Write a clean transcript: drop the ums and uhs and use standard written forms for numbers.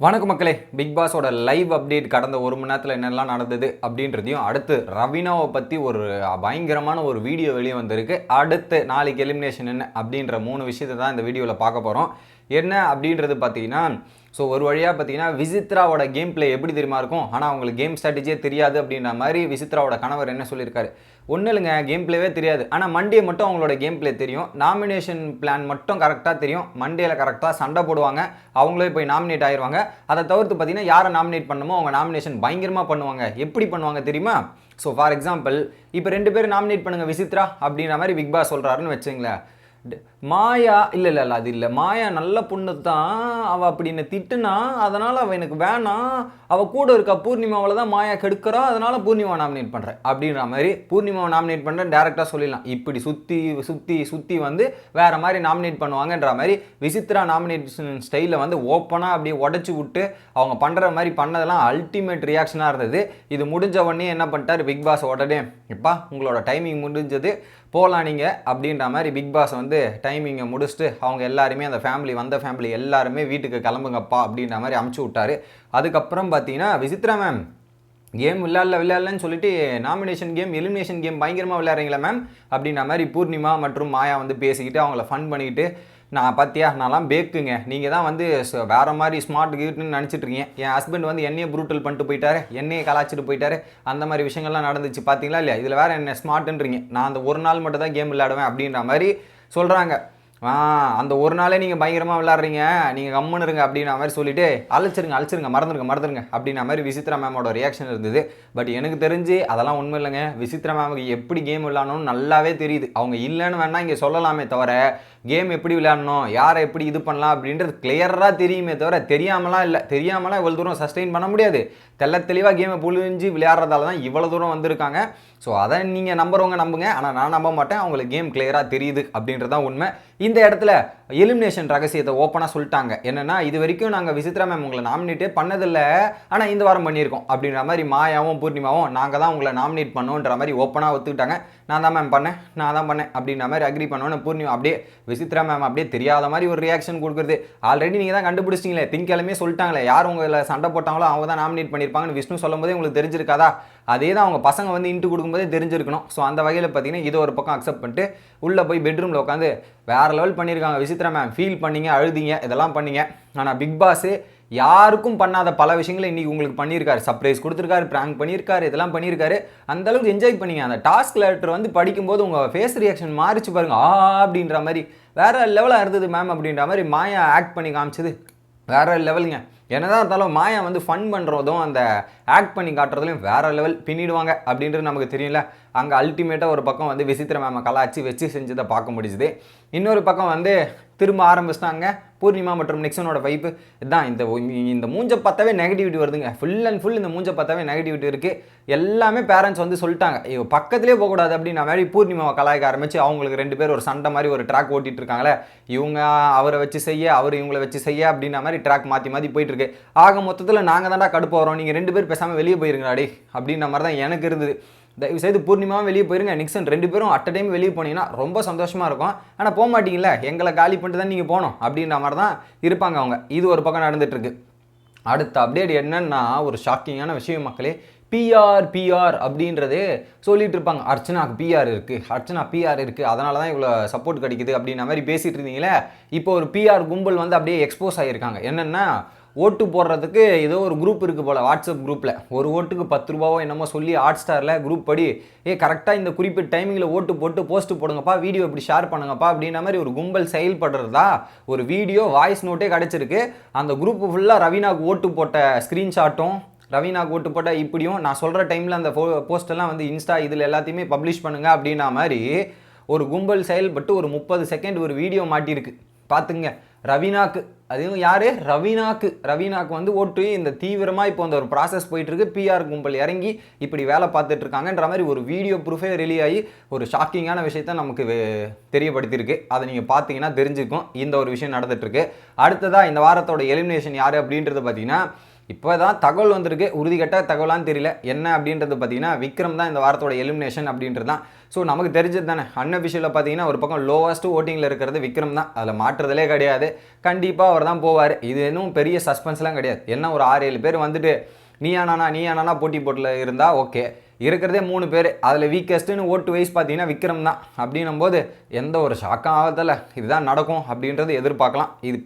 வணக்கம் மக்களே. Big பாஸோட live update கடந்த ஒரு மணி நேரத்தில் என்னெல்லாம் நடந்தது அப்படின்றதையும், அடுத்து ரவீனாவை பற்றி ஒரு பயங்கரமான ஒரு வீடியோ வெளியே வந்திருக்கு. அடுத்து நாளைக்கு எலிமினேஷன் என்ன அப்படின்ற 3 விஷயத்தை தான் இந்த வீடியோவில் பார்க்க போகிறோம். என்ன அப்படின்றது பார்த்தீங்கன்னா, ஸோ ஒரு வழியாக பார்த்தீங்கன்னா விசித்ராவோட கேம் பிளே எப்படி தெரியுமா இருக்கும், ஆனால் அவங்களுக்கு கேம் ஸ்ட்ராட்டஜியே தெரியாது அப்படின்ற மாதிரி விசித்ராவோட கணவர் என்ன சொல்லியிருக்காரு. ஒன்றும் இல்லைங்க, கேம் பிளேவே தெரியாது, ஆனால் மண்டே மட்டும் அவங்களோட கேம் பிளே தெரியும், நாமினேஷன் பிளான் மட்டும் கரெக்டாக தெரியும், மண்டேல கரெக்டாக சண்டை போடுவாங்க, அவங்களே போய் நாமினேட் ஆயிடுவாங்க. அதை தவிர்த்து பார்த்தீங்கன்னா யாரை நாமினேட் பண்ணணுமோ அவங்க நாமினேஷன் பயங்கரமாக பண்ணுவாங்க. எப்படி பண்ணுவாங்க தெரியுமா? ஸோ ஃபார் எக்ஸாம்பிள் இப்போ 2 பேர் நாமினேட் பண்ணுங்கள் விசித்ரா அப்படின்ற மாதிரி பிக் பாஸ் சொல்கிறாருன்னு வச்சுங்களேன். மாயா இல்லை அது இல்லை, மாயா நல்ல பொண்ணு தான், அவள் அப்படின்னு திட்டுனா அதனால் அவள் எனக்கு வேணாம், அவள் கூட இருக்கா பூர்ணிமாவில் தான் மாயா கெடுக்கிறா, அதனால் பூர்ணிமாவை நாமினேட் பண்ணுறேன் அப்படின்ற மாதிரி பூர்ணிமாவை நாமினேட் பண்ணுறேன் டேரெக்டாக சொல்லிடலாம். இப்படி சுற்றி சுற்றி சுற்றி வந்து வேறு மாதிரி நாமினேட் பண்ணுவாங்கன்ற மாதிரி விசித்ரா நாமினேஷன் ஸ்டைலில் வந்து ஓப்பனாக அப்படியே உடச்சி விட்டு அவங்க பண்ணுற மாதிரி பண்ணதெல்லாம் அல்டிமேட் ரியாக்ஷனாக இருந்தது. இது முடிஞ்ச உடனே என்ன பண்ணிட்டார் பிக் பாஸ், உடனே இப்பா உங்களோட டைமிங் முடிஞ்சது போகலாம் நீங்கள் அப்படின்ற மாதிரி பிக் பாஸ் வந்து டைமிங்கை முடிச்சுட்டு அவங்க எல்லாருமே அந்த வந்த ஃபேமிலி எல்லாருமே வீட்டுக்கு கிளம்புங்கப்பா அப்படின்ற மாதிரி அமுச்சு விட்டாரு. அதுக்கப்புறம் பார்த்தீங்கன்னா விசித்ரா மேம் கேம் விளையாடலன்னு சொல்லிட்டு நாமினேஷன் கேம் எலிமினேஷன் கேம் பயங்கரமாக விளையாடுறீங்களா மேம் அப்படின்ற மாதிரி பூர்ணிமா மற்றும் மாயா வந்து பேசிக்கிட்டு அவங்கள ஃபன் பண்ணிக்கிட்டு, நான் பார்த்தியா நான்லாம் பேக்குங்க, நீங்கள் தான் வந்து வேறு மாதிரி ஸ்மார்ட் கிட்டுன்னு நினச்சிட்ருக்கீங்க, என் ஹஸ்பண்ட் வந்து என்னையே ப்ரூட்டல் பண்ணிட்டு போயிட்டாரு, என்னையே கலாச்சிட்டு போயிட்டாரு, அந்த மாதிரி விஷயங்கள்லாம் நடந்துச்சு பார்த்தீங்களா இல்லையா, இதில் வேறு என்ன ஸ்மார்ட்டுன்றீங்க, நான் அந்த ஒரு நாள் மட்டும் தான் கேம் விளையாடுவேன் அப்படின்ற மாதிரி சொல்கிறாங்க. அந்த ஒரு நாளே நீங்கள் பயங்கரமாக விளாட்றீங்க, நீங்கள் கம்முன்னு இருங்க அப்படின்ற மாதிரி சொல்லிவிட்டு அழைச்சிருங்க மறந்துடுங்க அப்படின்ற மாதிரி விசித்ரா மேமோட ரியாக்ஷன் இருந்தது. பட் எனக்கு தெரிஞ்சு அதெல்லாம் உண்மை இல்லைங்க. விசித்ரா மேமுக்கு எப்படி கேம் விளையாடணும்னு நல்லாவே தெரியுது. அவங்க இல்லைன்னு வேணால் இங்கே சொல்லலாமே தவிர கேம் எப்படி விளையாடணும், யாரை எப்படி இது பண்ணலாம் அப்படின்றது கிளியராக தெரியுமே தவிர தெரியாமலாம் இவ்வளோ தூரம் சஸ்டெயின் பண்ண முடியாது. தெளிவாக கேமை புழிஞ்சு விளையாடுறதால தான் இவ்வளோ தூரம் வந்திருக்காங்க. ஸோ அதை நீங்கள் நம்புறவங்க நம்புங்க, ஆனால் நான் நம்ப மாட்டேன். அவங்களுக்கு கேம் கிளியராக தெரியுது அப்படின்றது தான் உண்மை. இந்த இடத்துல எலிமினேஷன் ரகசியத்தை ஓப்பனாக சொல்லிட்டாங்க. என்னென்னா, இது வரைக்கும் நாங்கள் விசித்ரா மேம் உங்களை நாமினேட்டே பண்ணதில்லை, ஆனால் இந்த வாரம் பண்ணியிருக்கோம் அப்படின்ற மாதிரி மாயாவும் பூர்ணிமாவும் நாங்கள் தான் உங்களை நாமினேட் பண்ணோன்ற மாதிரி ஓப்பனாக ஒத்துக்கிட்டாங்க. நான் தான் பண்ணேன் அப்படின்ற மாதிரி அக்ரி பண்ணோன்னு பூர்ணிமா அப்படியே விசித்ரா மேம் அப்படியே தெரியாத மாதிரி ஒரு ரியாக்ஷன் கொடுக்குறது. ஆல்ரெடி நீங்கள் தான் கண்டுபிடிச்சிங்களே, திங்கக்கிழமையே சொல்லிட்டாங்களே, யார் உங்களை சண்டை போட்டாங்களோ அவங்க தான் நாமினேட் பண்ணியிருப்பாங்கன்னு விஷ்ணு சொல்லும் போதே உங்களுக்கு தெரிஞ்சிருக்காதா? அதே தான் அவங்க பசங்க வந்து இன்ட்டு கொடுக்கும்போதே தெரிஞ்சிருக்கணும். ஸோ அந்த வகையில் பார்த்தீங்கன்னா இது ஒரு பக்கம் அக்செப்ட் பண்ணிட்டு உள்ளே போய் பெட்ரூமில் உட்காந்து வேறு லெவல் பண்ணியிருக்காங்க விசித்ரா மேம். ஃபீல் பண்ணீங்க, அழுதிங்க, இதெல்லாம் பண்ணீங்க. ஆனால் பிக் பாஸ் யாருக்கும் பண்ணாத பல விஷயங்களை இன்றைக்கி உங்களுக்கு பண்ணியிருக்காரு. சர்ப்ரைஸ் கொடுத்துருக்காரு, ப்ராங்க் பண்ணியிருக்காரு, இதெல்லாம் பண்ணியிருக்காரு. அந்தளவுக்கு என்ஜாய் பண்ணிங்க. அந்த டாஸ்க் லெட்டர் வந்து படிக்கும்போது உங்கள் ஃபேஸ் ரியாக்ஷன் மாறிச்சு பாருங்க, அப்படின்ற மாதிரி வேறு லெவலாக இருந்தது மேம் அப்படின்ற மாதிரி மாயா ஆக்ட் பண்ணி காமிச்சது வேறு லெவலுங்க. என்னதான் இருந்தாலும் மாயா வந்து ஃபன் பண்ணுறதும் அந்த ஆக்ட் பண்ணி காட்டுறதுலையும் வேறு லெவல் பின்னிடுவாங்க அப்படின்றது நமக்கு தெரியல. அங்கே அல்டிமேட்டாக ஒரு பக்கம் வந்து விசித்ரா மேமை கலாச்சி வச்சு செஞ்சதை பார்க்க முடிஞ்சுது. இன்னொரு பக்கம் வந்து திரும்ப ஆரம்பிச்சிட்டாங்க பூர்ணிமா மற்றும் நிக்சனோட வைப்பு. இதுதான் இந்த மூஞ்சை பார்த்தாவே நெகட்டிவிட்டி வருதுங்க. ஃபுல் அண்ட் ஃபுல் இந்த மூஞ்சை பார்த்தாவே நெகட்டிவிட்டி இருக்குது. எல்லாமே பேரண்ட்ஸ் வந்து சொல்லிட்டாங்க பக்கத்துலேயே போகக்கூடாது அப்படின்னு மாதிரி பூர்ணிமாவை கலாய்க்க ஆரம்பிச்சு அவங்களுக்கு 2 பேர் ஒரு சண்டை மாதிரி ஒரு ட்ராக் ஓட்டிகிட்டு இருக்காங்களே, இவங்க அவரை வச்சு செய்ய, அவர் இவங்களை வச்சு செய்ய அப்படின்ற மாதிரி ட்ராக் மாற்றி போயிட்டு இருக்கு. ஆக மொத்தத்தில் நாங்கள் தான்டா கடுப்பு வரோம், நீங்கள் 2 பேர் பேசாமல் வெளியே போயிருங்கடாடி அப்படின்ற மாதிரி தான் எனக்கு இருந்தது. தயவுசெய்து பூர்ணிமாவும் வெளியே போயிருங்க, நிக்சன் 2 பேரும் அட் அ டைம் வெளியே போனீங்கன்னா ரொம்ப சந்தோஷமாக இருக்கும். ஆனால் போக மாட்டீங்களே, எங்களை காலி பண்ணிட்டு தான் நீங்கள் போகணும் அப்படின்ற மாதிரி தான் இருப்பாங்க அவங்க. இது ஒரு பக்கம் நடந்துகிட்ருக்கு. அடுத்த அப்டேட் என்னன்னா ஒரு ஷாக்கிங்கான விஷயம் மக்களே. பிஆர் அப்படின்றது சொல்லிட்டு இருப்பாங்க. அர்ச்சனாக்கு பிஆர் இருக்குது, அதனால தான் இவ்வளோ சப்போர்ட் கிடைக்குது அப்படின்ற மாதிரி பேசிகிட்டு இருந்தீங்களே. இப்போ ஒரு பிஆர் கும்பல் வந்து அப்படியே எக்ஸ்போஸ் ஆகியிருக்காங்க. என்னென்னா, ஓட்டு போடுறதுக்கு ஏதோ ஒரு குரூப் இருக்குது போல் வாட்ஸ்அப் குரூப்பில். ஒரு ஓட்டுக்கு 10 ரூபாவோ என்னமோ சொல்லி ஹாட் ஸ்டாரில் குரூப் படி கரெக்டாக இந்த குறிப்பிட்ட டைமிங்கில் ஓட்டு போட்டு போஸ்ட்டு போடுங்கப்பா, வீடியோ இப்படி ஷேர் பண்ணுங்கப்பா அப்படின்ற மாதிரி ஒரு கும்பல் செயல்படுறதா ஒரு வீடியோ வாய்ஸ் நோட்டே கிடச்சிருக்கு. அந்த குரூப்பு ஃபுல்லாக ரவீனாக்கு ஓட்டு போட்ட ஸ்க்ரீன்ஷாட்டும், ரவீனாக்கு ஓட்டு போட்ட இப்படியும் நான் சொல்கிற டைமில் அந்த போஸ்டெல்லாம் வந்து இன்ஸ்டா இதில் எல்லாத்தையுமே பப்ளிஷ் பண்ணுங்க அப்படின்னா மாதிரி ஒரு கும்பல் செயல்பட்டு ஒரு 30 செகண்ட் ஒரு வீடியோ மாட்டியிருக்கு. பார்த்துங்க, ரவீனாக்கு, அதுவும் யார், ரவீனாக்கு வந்து ஓட்டு இந்த தீவிரமாக இப்போ அந்த ஒரு ப்ராசஸ் போயிட்டுருக்கு. பிஆர் கும்பல் இறங்கி இப்படி வேலை பார்த்துட்டு இருக்காங்கன்ற மாதிரி ஒரு வீடியோ ப்ரூஃபே ரிலீவ் ஆகி ஒரு ஷாக்கிங்கான விஷயத்த நமக்கு தெரியப்படுத்தியிருக்கு. அதை நீங்கள் பார்த்தீங்கன்னா தெரிஞ்சுக்கும் இந்த ஒரு விஷயம் நடந்துகிட்ருக்கு. அடுத்ததாக இந்த வாரத்தோட எலிமினேஷன் யார் அப்படின்றது பார்த்தீங்கன்னா, இப்போ தான் தகவல் வந்திருக்கு, உறுதிக்கட்ட தகவலான்னு தெரியல. என்ன அப்படின்றது பார்த்தீங்கன்னா விக்ரம் தான் இந்த வாரத்தோட எலிமினேஷன் அப்படின்றது தான். ஸோ நமக்கு தெரிஞ்சது தானே, அன்அஃபிஷியலாக பார்த்தீங்கன்னா ஒரு பக்கம் லோவஸ்ட் ஓட்டிங்கில் இருக்கிறது விக்ரம் தான். அதில் மாற்றுறதுலே கிடையாது. கண்டிப்பாக அவர் தான் போவார். இது இன்னும் பெரிய சஸ்பென்ஸ்லாம் கிடையாது. என்ன ஒரு 6-7 பேர் வந்துட்டு நீயா நானா போட்டி போட்டில் இருந்தால் ஓகே. இருக்கிறதே 3 பேர், அதில் வீக்கஸ்ட்டுன்னு ஓட்டு வைஸ் பார்த்தீங்கன்னா விக்ரம் தான். அப்படின்னும் போது எந்த ஒரு ஷாக்கும் ஆகதில்ல, இதுதான் நடக்கும் அப்படின்றது எதிர்பார்க்கலாம். இது